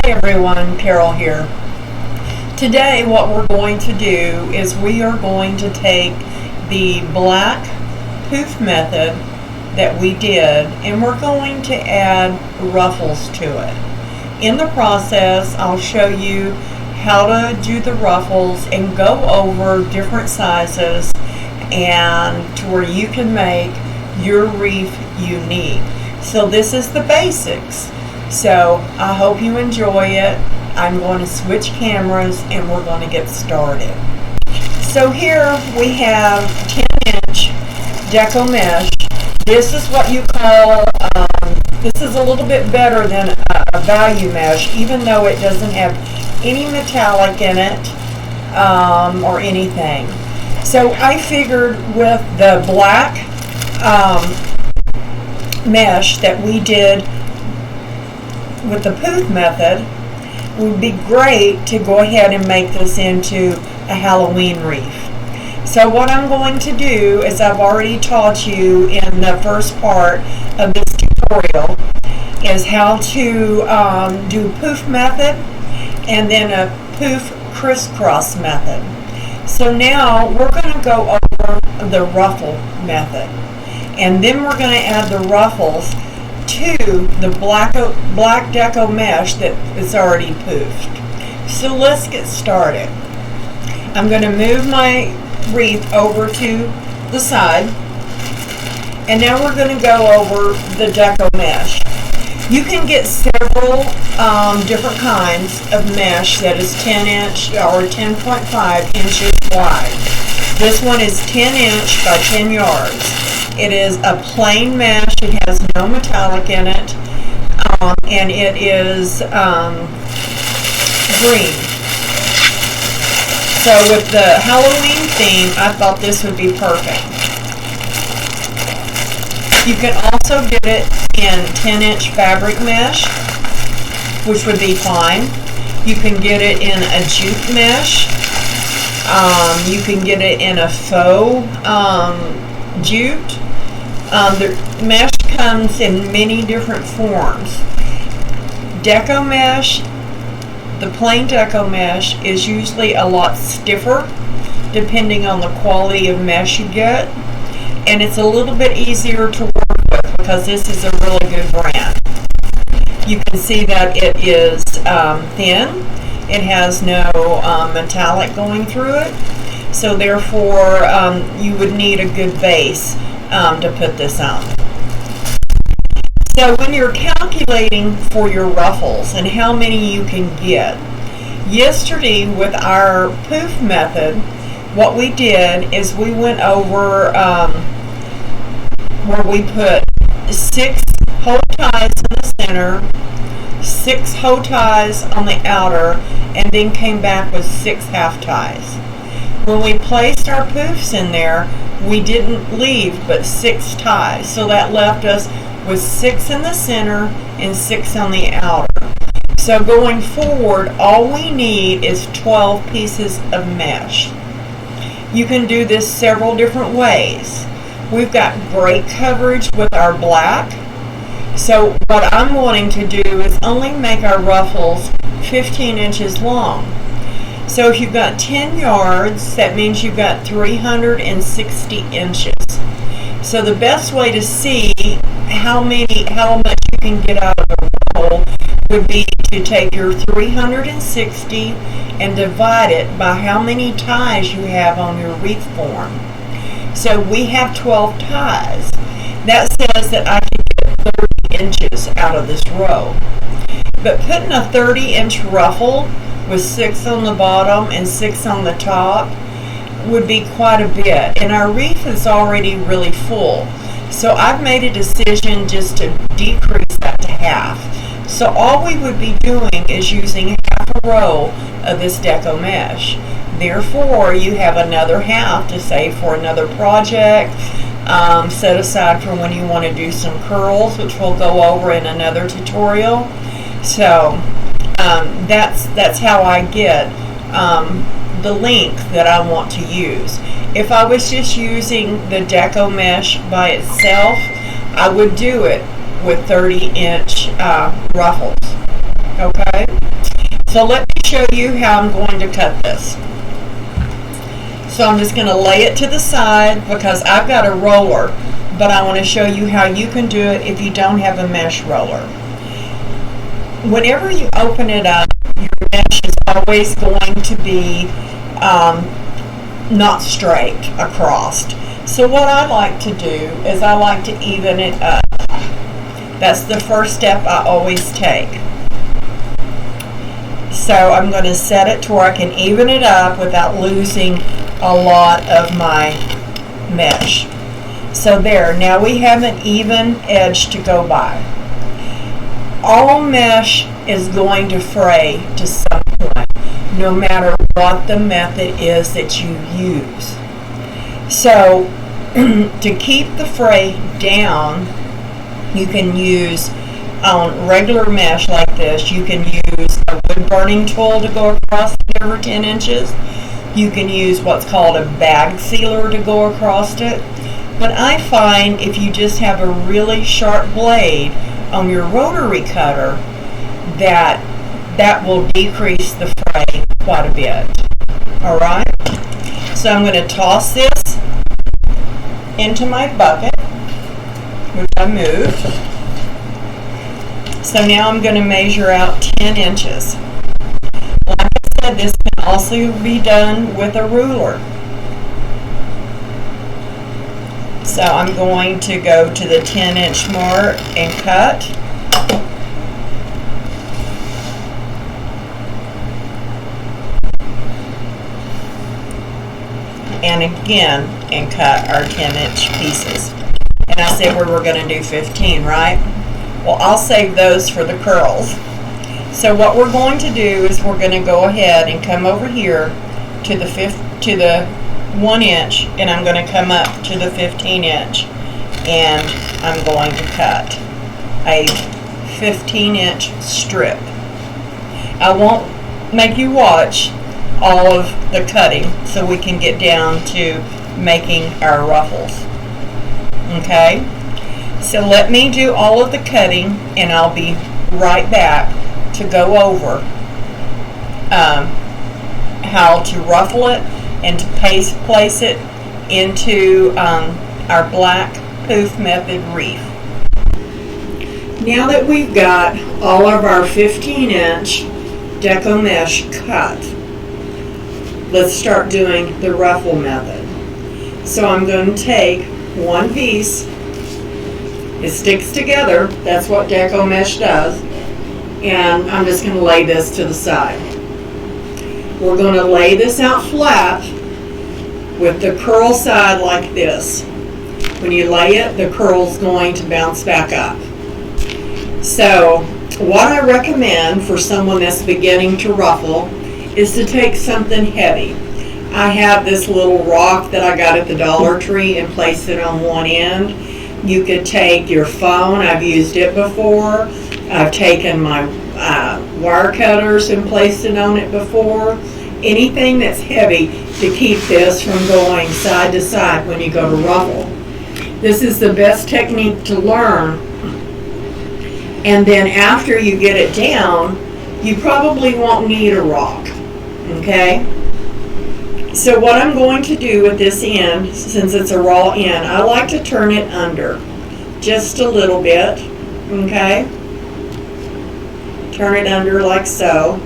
Hi everyone, Carol here. Today what we're going to do is we are going to take the black poof method that we did and we're going to add ruffles to it. In the process, I'll show you how to do the ruffles and go over different sizes and to where you can make your wreath unique. So this is the basics. So I hope you enjoy it. I'm going to switch cameras and we're going to get started. So here we have 10-inch deco mesh. This is what you call, this is a little bit better than a value mesh, even though it doesn't have any metallic in it or anything. So I figured with the black mesh that we did with the poof method, it would be great to go ahead and make this into a Halloween wreath. So what I'm going to do is I've already taught you in the first part of this tutorial is how to do poof method and then a poof crisscross method. So now we're going to go over the ruffle method and then we're going to add the ruffles to the black deco mesh that is already poofed. So let's get started. I'm going to move my wreath over to the side and now we're going to go over the deco mesh. You can get several different kinds of mesh that is 10-inch or 10.5 inches wide. This one is 10-inch by 10 yards. It is a plain mesh. It has no metallic in it, and it is green. So with the Halloween theme, I thought this would be perfect. You can also get it in 10-inch fabric mesh, which would be fine. You can get it in a jute mesh. You can get it in a faux jute. The mesh comes in many different forms. Deco mesh, the plain deco mesh is usually a lot stiffer depending on the quality of mesh you get, and it's a little bit easier to work with because this is a really good brand. You can see that it is thin. It has no metallic going through it, so therefore you would need a good base to put this on. So when you're calculating for your ruffles and how many you can get, yesterday with our poof method, what we did is we went over where we put 6 hoe ties in the center, 6 hoe ties on the outer, and then came back with 6 half ties. When we placed our poofs in there, we didn't leave but 6 ties, so that left us with 6 in the center and 6 on the outer. So going forward, all we need is 12 pieces of mesh. You can do this several different ways. We've got great coverage with our black, so what I'm wanting to do is only make our ruffles 15 inches long. So if you've got 10 yards, that means you've got 360 inches. So the best way to see how much you can get out of a roll would be to take your 360 and divide it by how many ties you have on your wreath form. So we have 12 ties. That says that I can get 30 inches out of this row. But putting a 30-inch ruffle with 6 on the bottom and 6 on the top would be quite a bit, and our wreath is already really full, so I've made a decision just to decrease that to half. So all we would be doing is using half a row of this deco mesh. Therefore you have another half to save for another project, set aside for when you want to do some curls, which we'll go over in another tutorial. So that's how I get the length that I want to use. If I was just using the deco mesh by itself, I would do it with 30-inch ruffles. Okay? So let me show you how I'm going to cut this. So I'm just going to lay it to the side because I've got a roller, but I want to show you how you can do it if you don't have a mesh roller. Whenever you open it up, your mesh is always going to be not straight across. So what I like to do is I like to even it up. That's the first step I always take. So I'm going to set it to where I can even it up without losing a lot of my mesh. So there, now we have an even edge to go by. All mesh is going to fray to some point, no matter what the method is that you use. So to keep the fray down, you can use on regular mesh like this, you can use a wood burning tool to go across it over 10 inches. You can use what's called a bag sealer to go across it. But I find if you just have a really sharp blade on your rotary cutter, that will decrease the fray quite a bit. Alright? So I'm going to toss this into my bucket, which I moved. So now I'm going to measure out 10 inches. Like I said, this can also be done with a ruler. So I'm going to go to the 10-inch mark and cut. And again, and cut our 10-inch pieces. And I said we were going to do 15, right? Well, I'll save those for the curls. So what we're going to do is we're going to go ahead and come over here to the 1 inch, and I'm going to come up to the 15 inch, and I'm going to cut a 15-inch strip. I won't make you watch all of the cutting so we can get down to making our ruffles. Okay? So let me do all of the cutting, and I'll be right back to go over how to ruffle it and to place it into our black poof method wreath. Now that we've got all of our 15-inch deco mesh cut, let's start doing the ruffle method. So I'm going to take one piece. It sticks together. That's what deco mesh does. And I'm just going to lay this to the side. We're going to lay this out flat with the curl side like this. When you lay it, the curl's going to bounce back up. So what I recommend for someone that's beginning to ruffle is to take something heavy. I have this little rock that I got at the Dollar Tree and place it on one end. You could take your phone. I've used it before. I've taken my wire cutters and placed it on it before. Anything that's heavy to keep this from going side to side when you go to ruffle. This is the best technique to learn. And then after you get it down, you probably won't need a rock. Okay? So what I'm going to do with this end, since it's a raw end, I like to turn it under just a little bit. Okay? Turn it under like so.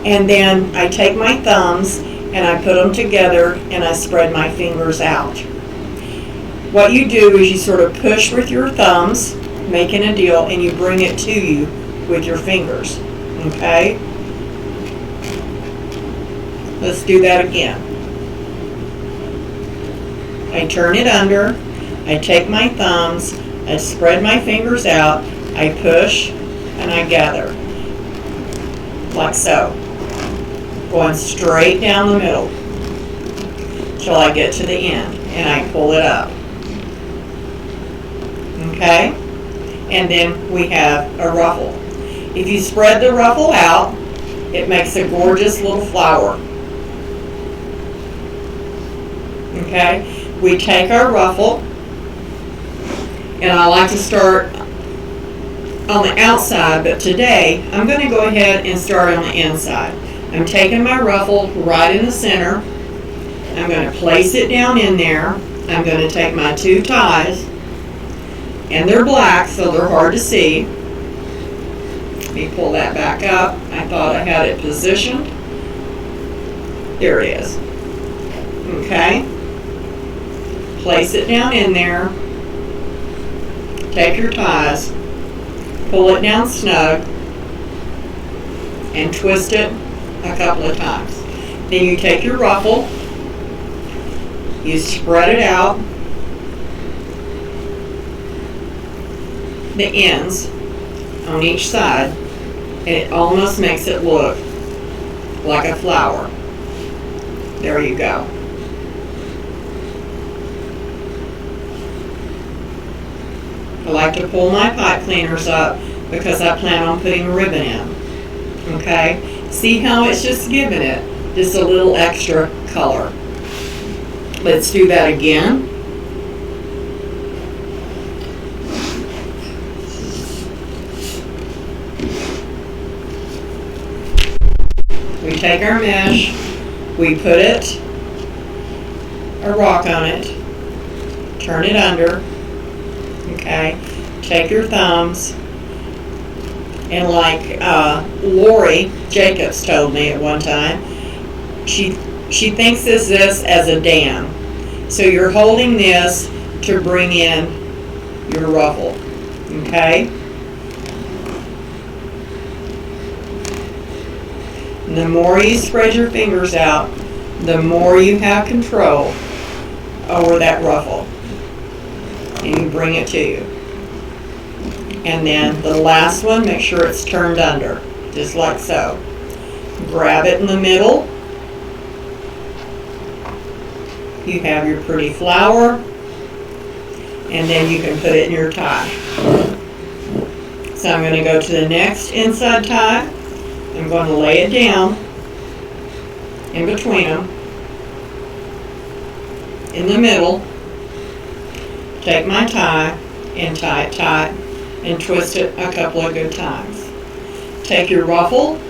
And then I take my thumbs and I put them together and I spread my fingers out. What you do is you sort of push with your thumbs, making a deal, and you bring it to you with your fingers. Okay? Let's do that again. I turn it under, I take my thumbs, I spread my fingers out, I push, and I gather. Like so. Going straight down the middle till I get to the end, and I pull it up. Okay? And then we have a ruffle. If you spread the ruffle out, it makes a gorgeous little flower. Okay? We take our ruffle, and I like to start on the outside, but today I'm going to go ahead and start on the inside. I'm taking my ruffle right in the center. I'm going to place it down in there. I'm going to take my 2 ties, and they're black, so they're hard to see. Let me pull that back up. I thought I had it positioned. There it is. Okay. Place it down in there. Take your ties, pull it down snug, and twist it a couple of times. Then you take your ruffle, you spread it out, the ends on each side, and it almost makes it look like a flower. There you go. I like to pull my pipe cleaners up because I plan on putting a ribbon in. Okay? See how it's just giving it just a little extra color. Let's do that again. We take our mesh, we put a rock on it, turn it under. Okay, take your thumbs, and like Lori Jacobs told me at one time, she thinks this as a dam. So you're holding this to bring in your ruffle. Okay. And the more you spread your fingers out, the more you have control over that ruffle. And you bring it to you. And then the last one, make sure it's turned under, just like so. Grab it in the middle. You have your pretty flower, and then you can put it in your tie. So I'm going to go to the next inside tie. I'm going to lay it down in between them, in the middle. Take my tie and tie it tight and twist it a couple of good times. Take your ruffle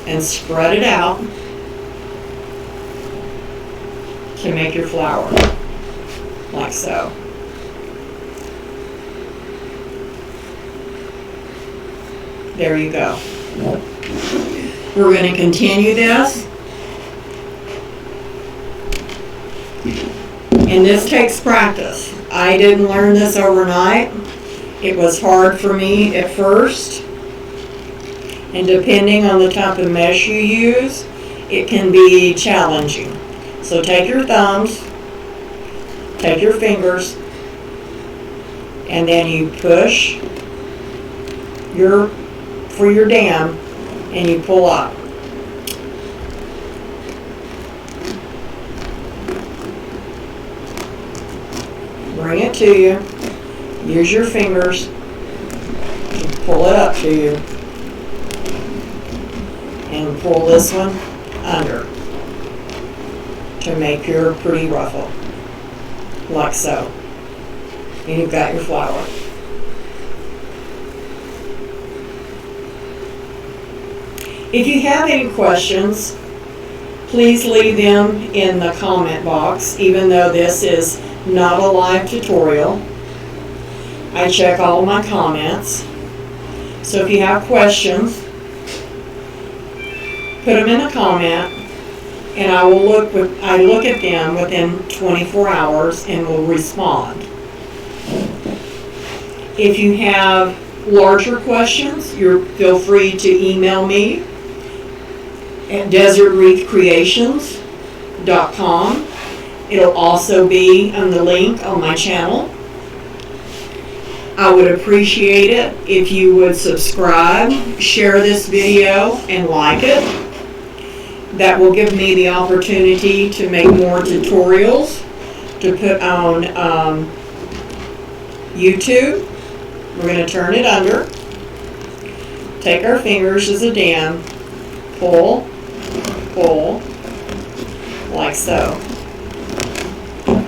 and spread it out to make your flower, like so. There you go. We're going to continue this. And this takes practice. I didn't learn this overnight. It was hard for me at first. And depending on the type of mesh you use, it can be challenging. So take your thumbs, take your fingers, and then you push for your dam, and you pull up. Bring it to you. Use your fingers to pull it up to you. And pull this one under to make your pretty ruffle. Like so. And you've got your flower. If you have any questions, please leave them in the comment box, even though this is not a live tutorial. I check all my comments. So if you have questions, put them in the comment, and I look at them within 24 hours and will respond. If you have larger questions, feel free to email me at desertwreathcreations.com. It'll also be on the link on my channel. I would appreciate it if you would subscribe, share this video, and like it. That will give me the opportunity to make more tutorials to put on YouTube. We're going to turn it under. Take our fingers as a dam. Pull, pull, like so.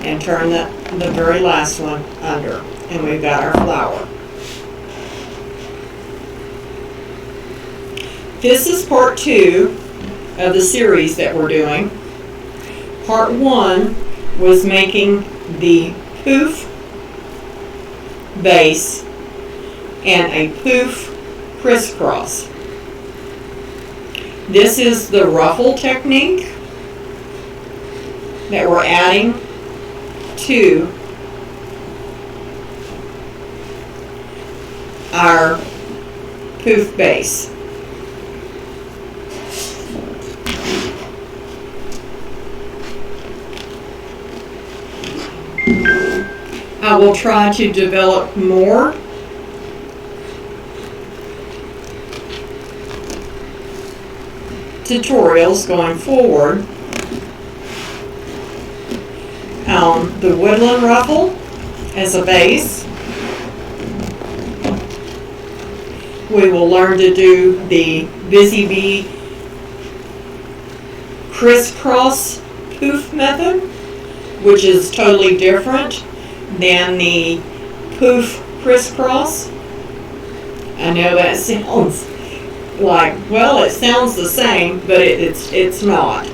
And turn the very last one under. And we've got our flower. This is part 2 of the series that we're doing. Part 1 was making the poof base and a poof crisscross. This is the ruffle technique that we're adding to our poof base. I will try to develop more tutorials going forward on the woodland ruffle as a base. We will learn to do the busy bee crisscross poof method, which is totally different than the poof crisscross. I know that sounds like, well, it sounds the same, but it's not.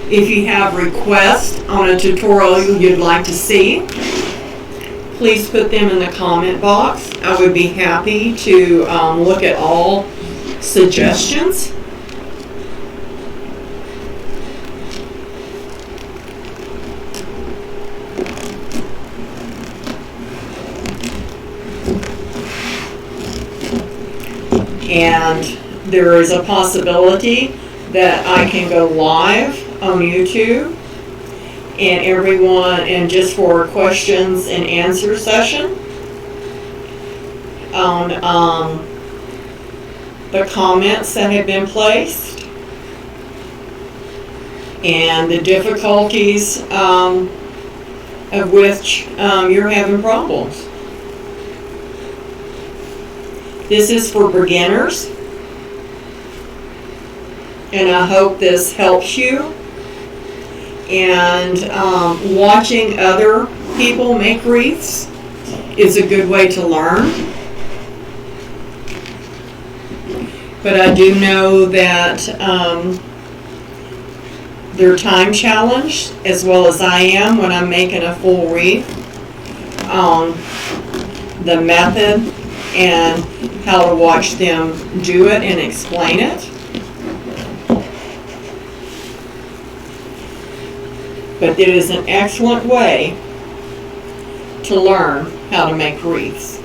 If you have requests on a tutorial you'd like to see, please put them in the comment box. I would be happy to look at all suggestions. And there is a possibility that I can go live on YouTube and everyone, and just for questions and answer session on the comments that have been placed and the difficulties of which you're having problems. This is for beginners, and I hope this helps you. And watching other people make wreaths is a good way to learn. But I do know that they're time challenged, as well as I am when I'm making a full wreath, on the method and how to watch them do it and explain it. But it is an excellent way to learn how to make wreaths.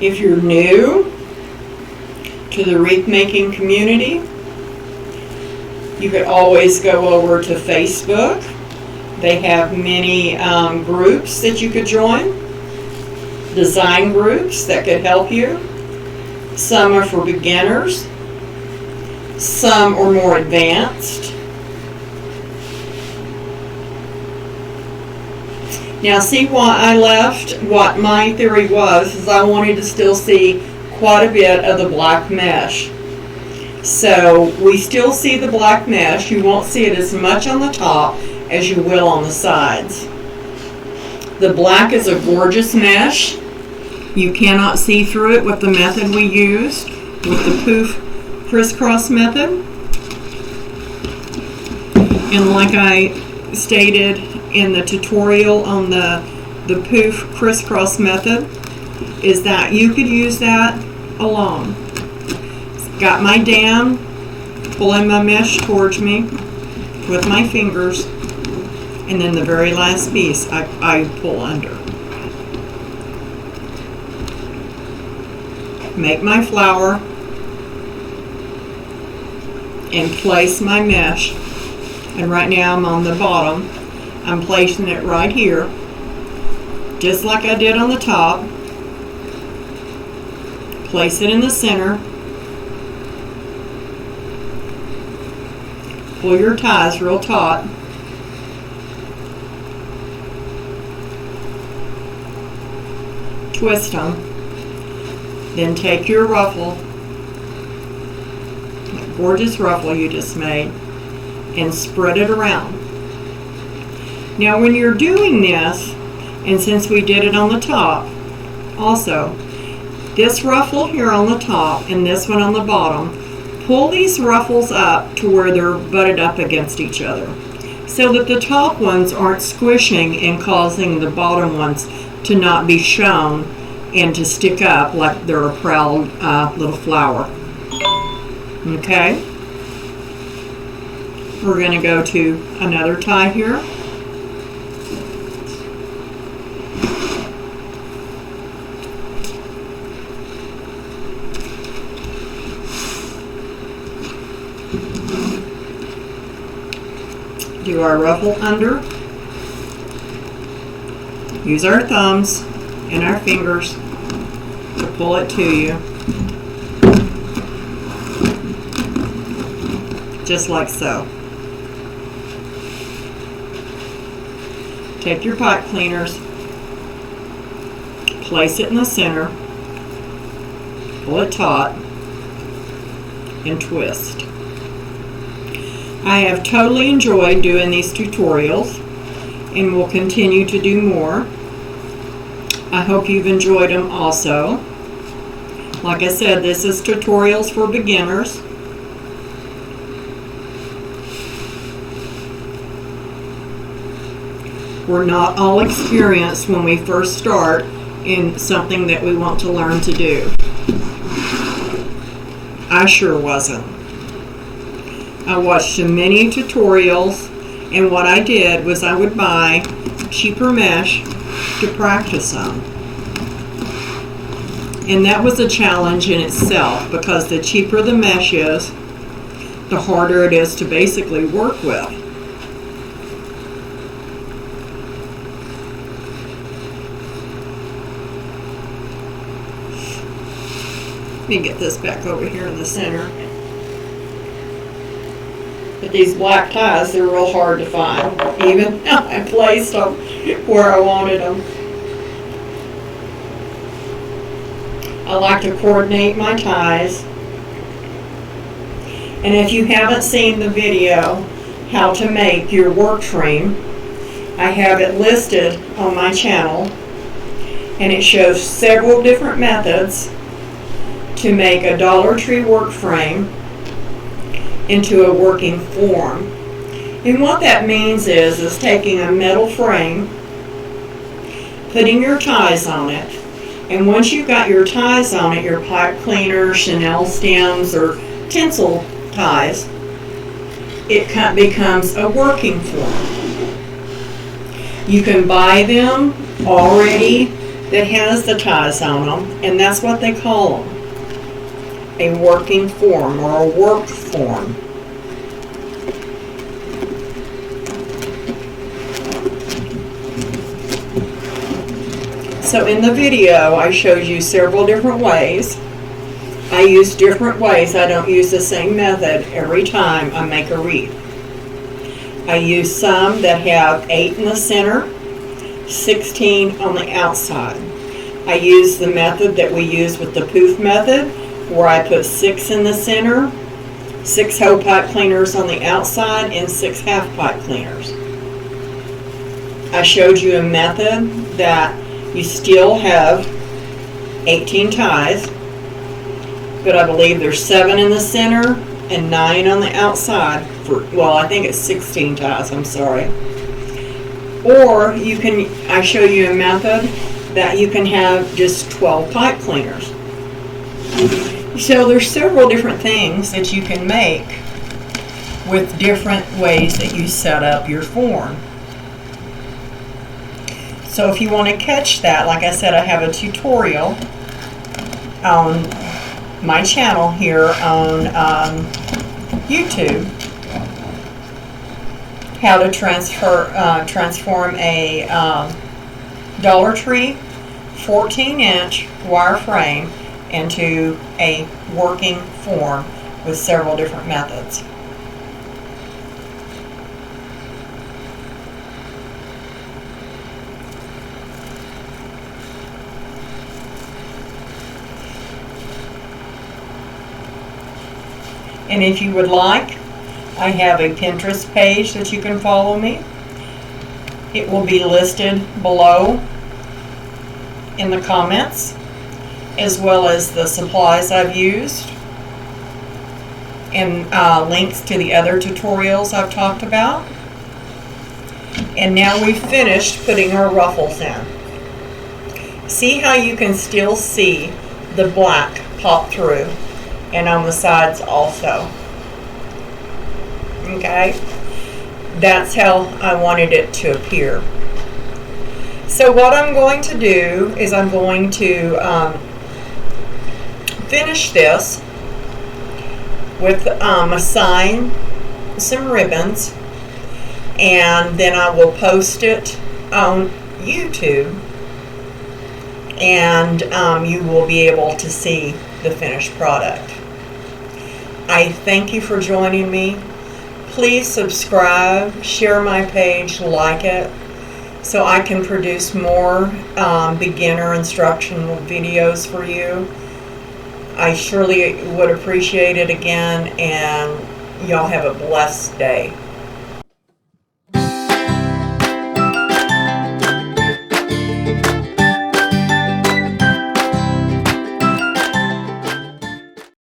If you're new to the wreath making community, you could always go over to Facebook. They have many groups that you could join, design groups that could help you. Some are for beginners, some are more advanced. Now, see why I left. What my theory was is I wanted to still see quite a bit of the black mesh. So we still see the black mesh. You won't see it as much on the top as you will on the sides. The black is a gorgeous mesh. You cannot see through it with the method we used, with the poof crisscross method. And like I stated in the tutorial on the poof crisscross method, is that you could use that alone. Got my dam, pulling my mesh towards me with my fingers, and then the very last piece I pull under. Make my flower and place my mesh, and right now I'm on the bottom. I'm placing it right here, just like I did on the top. Place it in the center. Pull your ties real taut. Twist them. Then take your ruffle, that gorgeous ruffle you just made, and spread it around. Now when you're doing this, And since we did it on the top, also, this ruffle here on the top and this one on the bottom, pull these ruffles up to where they're butted up against each other, so that the top ones aren't squishing and causing the bottom ones to not be shown and to stick up like they're a proud little flower. Okay? We're going to go to another tie here. Do our ruffle under. Use our thumbs and our fingers to pull it to you. Just like so. Take your pipe cleaners, place it in the center, pull it taut, and twist. I have totally enjoyed doing these tutorials and will continue to do more. I hope you've enjoyed them also. Like I said, this is tutorials for beginners. We're not all experienced when we first start in something that we want to learn to do. I sure wasn't. I watched many tutorials, and what I did was I would buy cheaper mesh to practice on. And that was a challenge in itself, because the cheaper the mesh is, the harder it is to basically work with. Let me get this back over here in the center. But these black ties, they're real hard to find, even though I placed them where I wanted them. I like to coordinate my ties. And if you haven't seen the video, how to make your work frame, I have it listed on my channel, and it shows several different methods to make a Dollar Tree work frame into a working form. And what that means is taking a metal frame, putting your ties on it, and once you've got your ties on it, your pipe cleaner, Chanel stems, or tinsel ties, it becomes a working form. You can buy them already that has the ties on them, and that's what they call them. A working form or a work form. So in the video I showed you several different ways. I use different ways. I don't use the same method every time I make a wreath. I use some that have 8 in the center, 16 on the outside. I use the method that we use with the poof method, where I put 6 in the center, 6 whole pipe cleaners on the outside, and 6 half pipe cleaners. I showed you a method that you still have 18 ties, but I believe there's 7 in the center and 9 on the outside. Well, I think it's 16 ties, I'm sorry. Or I show you a method that you can have just 12 pipe cleaners. So there's several different things that you can make with different ways that you set up your form. So if you want to catch that, like I said, I have a tutorial on my channel here on YouTube, how to transform a Dollar Tree 14-inch wire frame into a working form with several different methods. And if you would like, I have a Pinterest page that you can follow me. It will be listed below in the comments, as well as the supplies I've used and links to the other tutorials I've talked about. And now we've finished putting our ruffles in. See how you can still see the black pop through, and on the sides also. Okay, that's how I wanted it to appear. So what I'm going to do is I'm going to finish this with a sign, some ribbons, and then I will post it on YouTube, and you will be able to see the finished product. I thank you for joining me. Please subscribe, share my page, like it, so I can produce more beginner instructional videos for you. I surely would appreciate it again, and y'all have a blessed day.